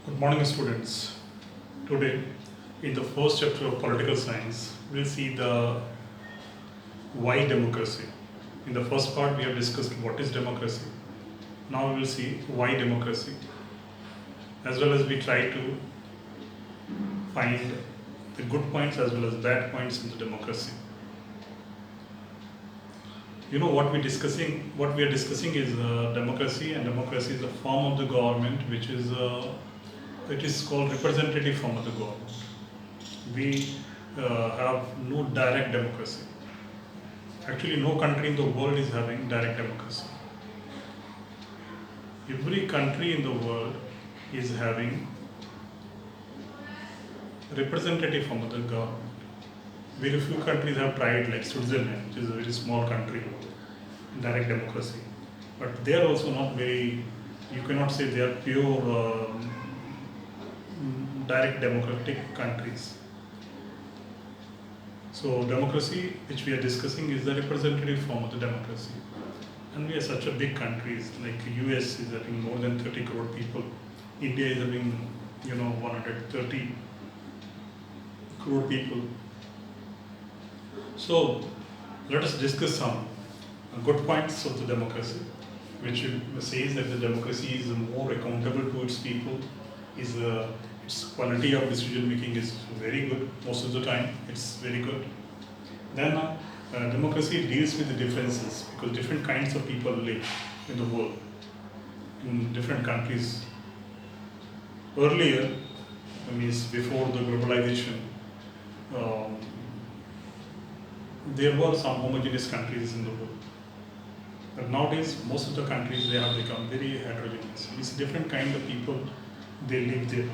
Good morning, students. Today, in the first chapter of political science, we'll see the why democracy. In the first part, we have discussed what is democracy. Now we will see why democracy, as well as we try to find the good points as well as bad points in the democracy. You know what we are discussing is democracy, and democracy is a form of the government which is it is called representative form of the government. We have no direct democracy. Actually, no country in the world is having direct democracy. Every country in the world is having representative form of the government. Very few countries have tried, like Switzerland, which is a very small country, direct democracy. But they are also not very, you cannot say they are pure direct democratic countries. So democracy, which we are discussing, is the representative form of the democracy. And we are such a big countries, like US is having more than 30 crore people. India is having, 130 crore people. So let us discuss some good points of the democracy, which says that the democracy is more accountable to its people, is its quality of decision making is very good most of the time. It's very good. Then democracy deals with the differences because different kinds of people live in the world, in different countries. Earlier, means before the globalization, um, there were some homogeneous countries in the world. But nowadays, most of the countries they have become very heterogeneous. It's different kind of people they live there.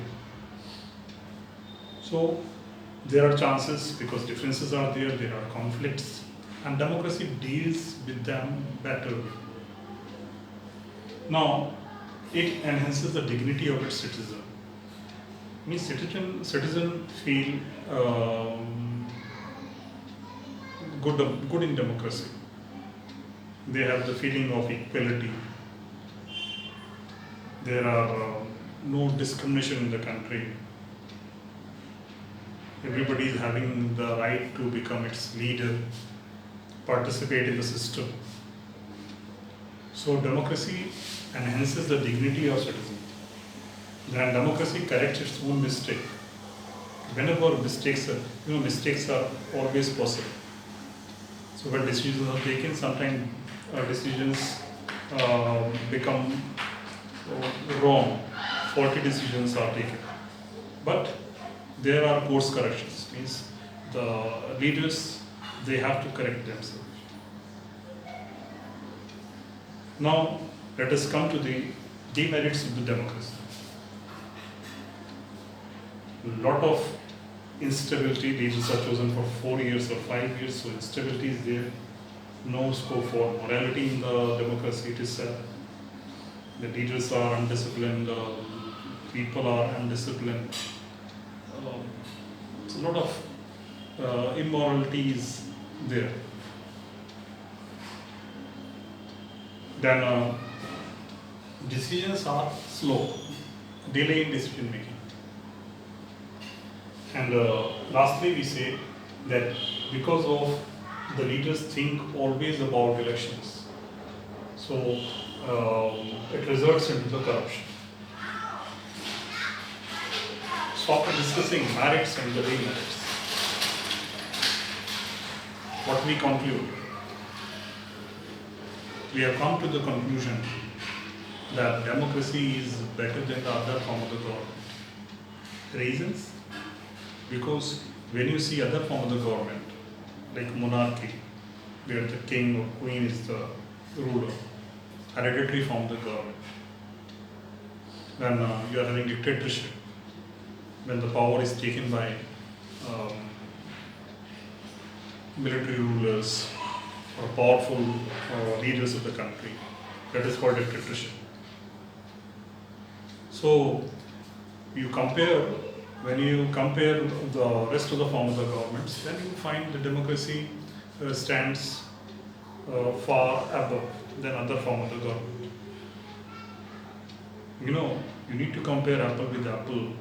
So there are chances because differences are there are conflicts, and democracy deals with them better. Now, it enhances the dignity of its citizen. Means citizen feel good in democracy. They have the feeling of equality. There are no discrimination in the country. Everybody is having the right to become its leader, participate in the system. So democracy enhances the dignity of citizens. Then democracy corrects its own mistake. Whenever mistakes are always possible. So when decisions are taken, sometimes decisions become wrong, faulty decisions are taken. But there are course corrections, means the leaders, they have to correct themselves. Now, let us come to the demerits of the democracy. A lot of instability, leaders are chosen for 4 years or 5 years, so instability is there. No scope for morality in the democracy. It is the leaders are undisciplined, people are undisciplined. It's a lot of immorality is there. Then decisions are slow, delay in decision making. And lastly, we say that because of the leaders think always about elections, so it results into the corruption. So after discussing merits and the demerits, what we conclude? We have come to the conclusion that democracy is better than the other form of the government. Reasons? Because when you see other form of the government, like monarchy, where the king or queen is the ruler, hereditary form of the government. Then you are having dictatorship, when the power is taken by military rulers or powerful leaders of the country. That is called dictatorship. So when you compare the rest of the form of the governments, then you find the democracy stands far above than other form of the government. You know, you need to compare apple with apple.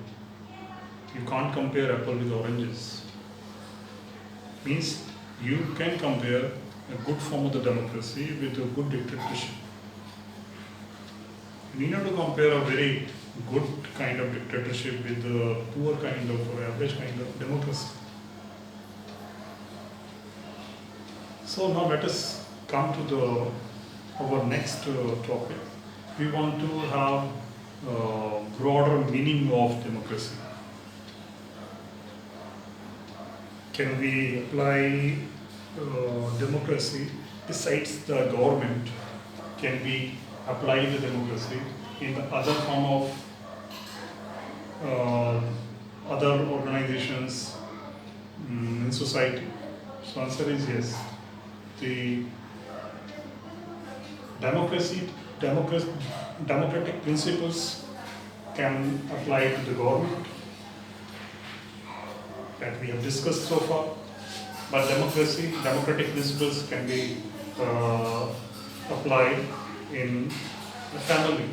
You can't compare apple with oranges. Means you can compare a good form of the democracy with a good dictatorship. You need not to compare a very good kind of dictatorship with a poor kind of or average kind of democracy. So now let us come to our next topic. We want to have broader meaning of democracy. Can we apply democracy besides the government? Can we apply the democracy in the other form of other organizations in society? So answer is yes. The democratic principles can apply to the government that we have discussed so far, but democratic principles can be applied in the family.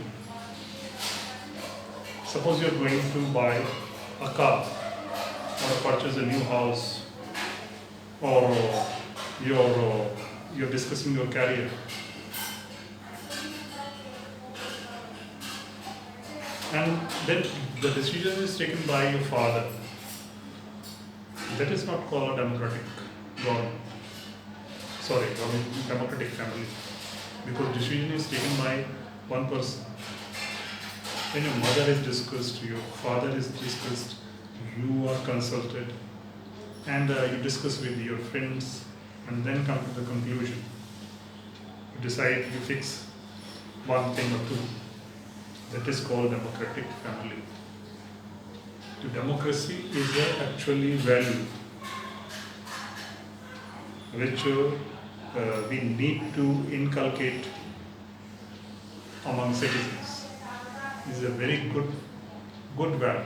Suppose you are going to buy a car or purchase a new house, or you're discussing your career. And then the decision is taken by your father. That is not called a democratic government. Sorry, democratic family. Because decision is taken by one person. When your mother is discussed, your father is discussed, you are consulted, and you discuss with your friends, and then come to the conclusion. You decide, you fix one thing or two. That is called democratic family. The democracy is actually value which we need to inculcate among citizens. It is a very good value.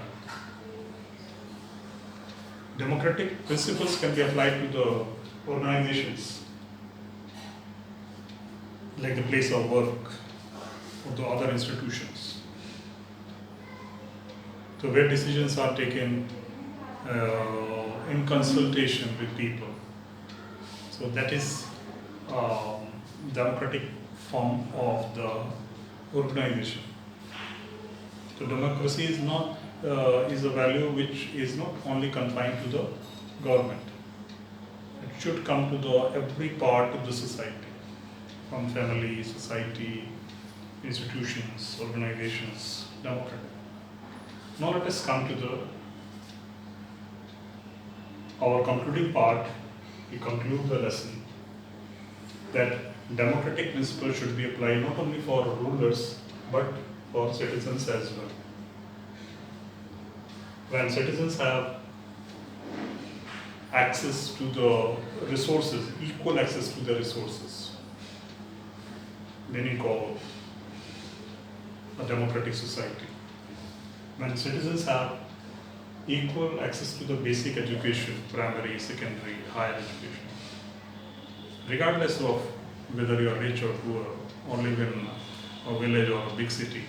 Democratic principles can be applied to the organizations, like the place of work or the other institutions. So where decisions are taken in consultation with people. So that is democratic form of the organization. So democracy is a value which is not only confined to the government. It should come to the every part of the society, from family, society, institutions, organizations, democratic. Now let us come to our concluding part. We conclude the lesson that democratic principles should be applied not only for rulers but for citizens as well. When citizens have access to the resources, equal access to the resources, then you call a democratic society. When citizens have equal access to the basic education, primary, secondary, higher education, regardless of whether you are rich or poor, or live in a village or a big city,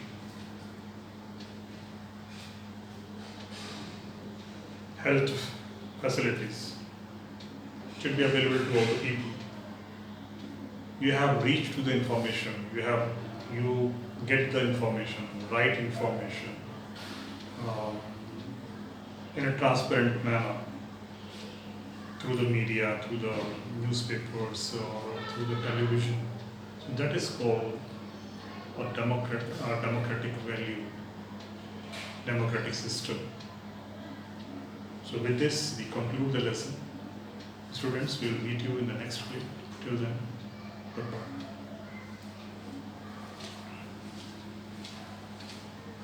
health facilities should be available to all the people. You have reach to the information, you get the information, right information, in a transparent manner through the media, through the newspapers, or through the television. So that is called a democratic value, democratic system. So with this, we conclude the lesson. Students, we will meet you in the next clip. Till then, goodbye.